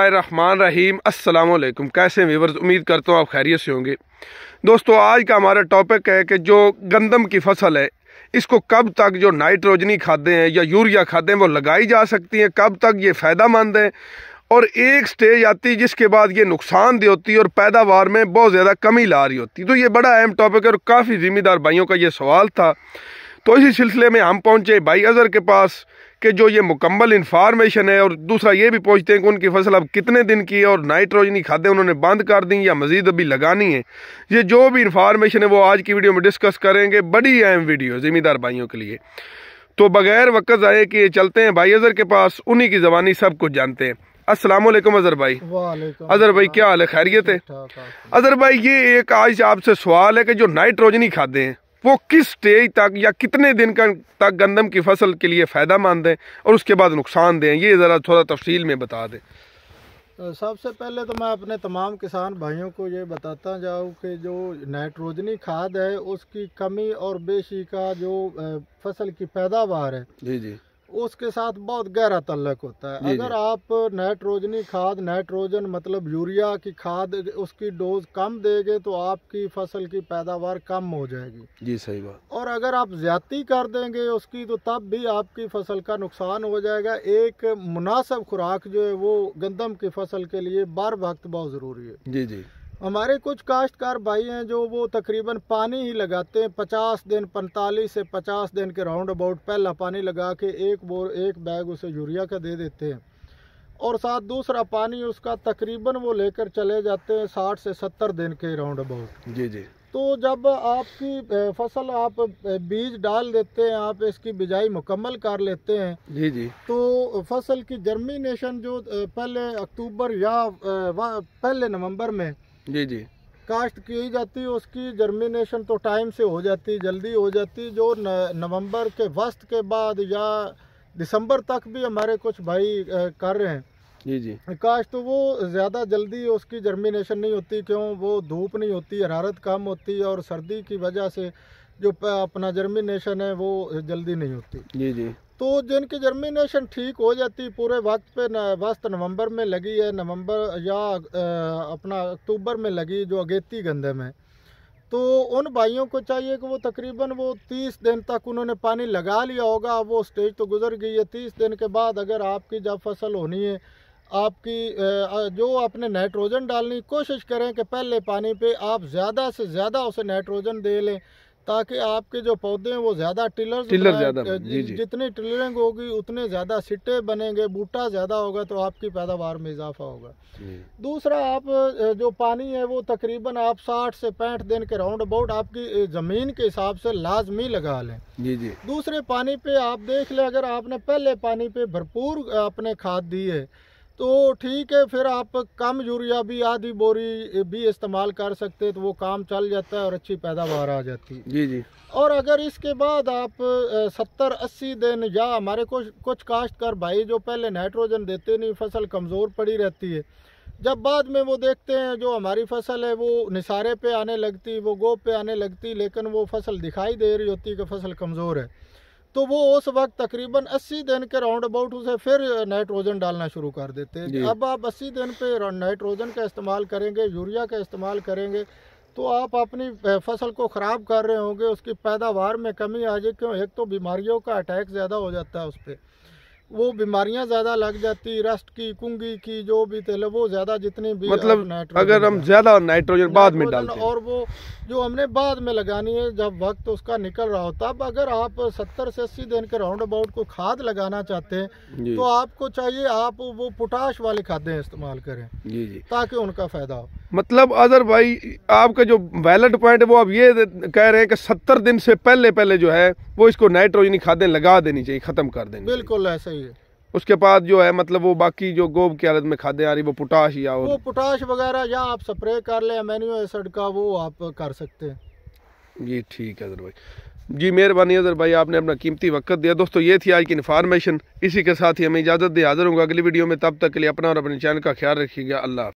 रहमान रहीम। अस्सलाम वालेकुम। कैसे हैं व्यूअर्स? उम्मीद करता हूँ आप खैरियत से होंगे। दोस्तों, आज का हमारा टॉपिक है कि जो गंदम की फसल है, इसको कब तक जो नाइट्रोजनी खादें हैं या यूरिया खादें वो लगाई जा सकती हैं, कब तक ये फ़ायदेमंद है, और एक स्टेज आती है जिसके बाद ये नुकसानदेह होती है और पैदावार में बहुत ज़्यादा कमी ला रही होती है। तो ये बड़ा अहम टॉपिक है और काफ़ी ज़िम्मेदार भाइयों का ये सवाल था। तो इसी सिलसिले में हम पहुँचे भाई अज़हर के पास कि जो ये मुकम्मल इन्फॉर्मेशन है, और दूसरा ये भी पूछते हैं कि उनकी फसल अब कितने दिन की है और नाइट्रोजनी खादें उन्होंने बंद कर दी या मज़ीद अभी लगानी है। ये जो भी इन्फॉर्मेशन है वो आज की वीडियो में डिस्कस करेंगे। बड़ी अहम वीडियो ज़िम्मेदार भाइयों के लिए। तो बगैर वक्त ज़ाये कि चलते हैं भाई अज़हर के पास, उन्हीं की ज़बानी सब कुछ जानते हैं। अस्सलाम वालेकुम अज़हर भाई। अज़हर भाई क्या हाल है? खैरियत है? अज़हर भाई, ये एक आज आपसे सवाल है कि जो नाइट्रोजनी खादें हैं वो किस स्टेज तक या कितने दिन तक गंदम की फसल के लिए फ़ायदेमंद है और उसके बाद नुकसान दें, ये ज़रा थोड़ा तफसील में बता दें। सबसे पहले तो मैं अपने तमाम किसान भाइयों को ये बताता जाऊँ कि जो नाइट्रोजनी खाद है उसकी कमी और बेशी का जो फसल की पैदावार है जी उसके साथ बहुत गहरा तल्लक होता है। अगर आप नाइट्रोजनी खाद, नाइट्रोजन मतलब यूरिया की खाद, उसकी डोज कम देंगे तो आपकी फसल की पैदावार कम हो जाएगी। जी सही बात। और अगर आप ज्यादती कर देंगे उसकी तो तब भी आपकी फसल का नुकसान हो जाएगा। एक मुनासिब खुराक जो है वो गंदम की फसल के लिए बार वक्त बहुत ज़रूरी है। जी जी। हमारे कुछ काश्तकार भाई हैं जो वो तकरीबन पानी ही लगाते हैं 50 दिन, 45 से 50 दिन के राउंड अबाउट पहला पानी लगा के एक बैग उसे यूरिया का दे देते हैं, और साथ दूसरा पानी उसका तकरीबन वो लेकर चले जाते हैं 60 से 70 दिन के राउंड अबाउट। जी जी। तो जब आपकी फसल आप बीज डाल देते हैं, आप इसकी बिजाई मुकम्मल कर लेते हैं जी जी, तो फसल की जर्मिनेशन जो पहले अक्टूबर या पहले नवंबर में जी जी काश्त की जाती है, उसकी जर्मिनेशन तो टाइम से हो जाती है, जल्दी हो जाती है। जो नवंबर के वस्त के बाद या दिसंबर तक भी हमारे कुछ भाई कर रहे हैं जी जी काश्त, तो वो ज़्यादा जल्दी उसकी जर्मिनेशन नहीं होती। क्यों? वो धूप नहीं होती, हरारत कम होती है, और सर्दी की वजह से जो अपना जर्मिनेशन है वो जल्दी नहीं होती जी जी। तो जिनकी जर्मिनेशन ठीक हो जाती पूरे वक्त पे वस्त नवंबर में लगी है, नवंबर या अपना अक्टूबर में लगी जो अगेती गंदम है, तो उन भाइयों को चाहिए कि वो तकरीबन वो 30 दिन तक उन्होंने पानी लगा लिया होगा। वो स्टेज तो गुजर गई है। 30 दिन के बाद अगर आपकी जब फसल होनी है, आपकी जो आपने नाइट्रोजन डालनी, कोशिश करें कि पहले पानी पे आप ज़्यादा से ज़्यादा उसे नाइट्रोजन दे लें, ताकि आपके जो पौधे हैं वो ज़्यादा टिलर ज़्यादा, जितनी टिलरिंग होगी उतने ज़्यादा सिट्टे बनेंगे, बूटा ज़्यादा होगा तो आपकी पैदावार में इजाफा होगा। दूसरा, आप जो पानी है वो तकरीबन आप 60 से 65 दिन के राउंड अबाउट आपकी ज़मीन के हिसाब से लाजमी लगा लें जी जी। दूसरे पानी पे आप देख लें, अगर आपने पहले पानी पे भरपूर आपने खाद दी है तो ठीक है, फिर आप कम यूरिया भी आधी बोरी भी इस्तेमाल कर सकते हैं, तो वो काम चल जाता है और अच्छी पैदावार आ जाती है जी जी। और अगर इसके बाद आप 70-80 दिन, या हमारे कुछ काश्तकार भाई जो पहले नाइट्रोजन देते नहीं, फसल कमज़ोर पड़ी रहती है, जब बाद में वो देखते हैं जो हमारी फसल है वो निसारे पे आने लगती, वो गोब पे आने लगती, लेकिन वो फसल दिखाई दे रही होती है कि फसल कमज़ोर है, तो वो उस वक्त तकरीबन 80 दिन के राउंड अबाउट उसे फिर नाइट्रोजन डालना शुरू कर देते हैं। अब आप 80 दिन पे नाइट्रोजन का इस्तेमाल करेंगे, यूरिया का इस्तेमाल करेंगे, तो आप अपनी फसल को ख़राब कर रहे होंगे, उसकी पैदावार में कमी आ जाए। क्यों? एक तो बीमारियों का अटैक ज़्यादा हो जाता है उस पर, वो बीमारियां ज़्यादा लग जाती, रस्ट की, कुंगी की, जो भी तेल वो ज़्यादा जितनी भी, मतलब अगर हम ज़्यादा नाइट्रोजन बाद में डालते हैं, और वो जो हमने बाद में लगानी है जब वक्त उसका निकल रहा होता, अब अगर आप 70 से 80 दिन के राउंड अबाउट को खाद लगाना चाहते हैं तो आपको चाहिए आप वो पोटाश वाली खादें इस्तेमाल करें जी जी, ताकि उनका फ़ायदा हो। मतलब अज़हर भाई, आपका जो वैलिड पॉइंट है वो आप ये कह रहे हैं कि 70 दिन से पहले जो है वो इसको नाइट्रोजनी खादें लगा देनी चाहिए, ख़त्म कर देनी। बिल्कुल ऐसा ही है। उसके बाद जो है मतलब वो बाकी जो गोब की हालत में खादें आ रही वो पोटाश या वो पोटाश वगैरह या आप स्प्रे कर लें अमीनो एसिड का, वो आप कर सकते हैं जी। ठीक है अज़हर भाई जी, मेहरबानी अज़हर भाई, आपने अपना कीमती वक्त दिया। दोस्तों, ये थी आज की इन्फॉर्मेशन। इसी के साथ ही हमें इजाज़त दे, हाज़िर होंगे अगली वीडियो में। तब तक के लिए अपना और अपने चैनल का ख्याल रखिएगा। अल्लाह।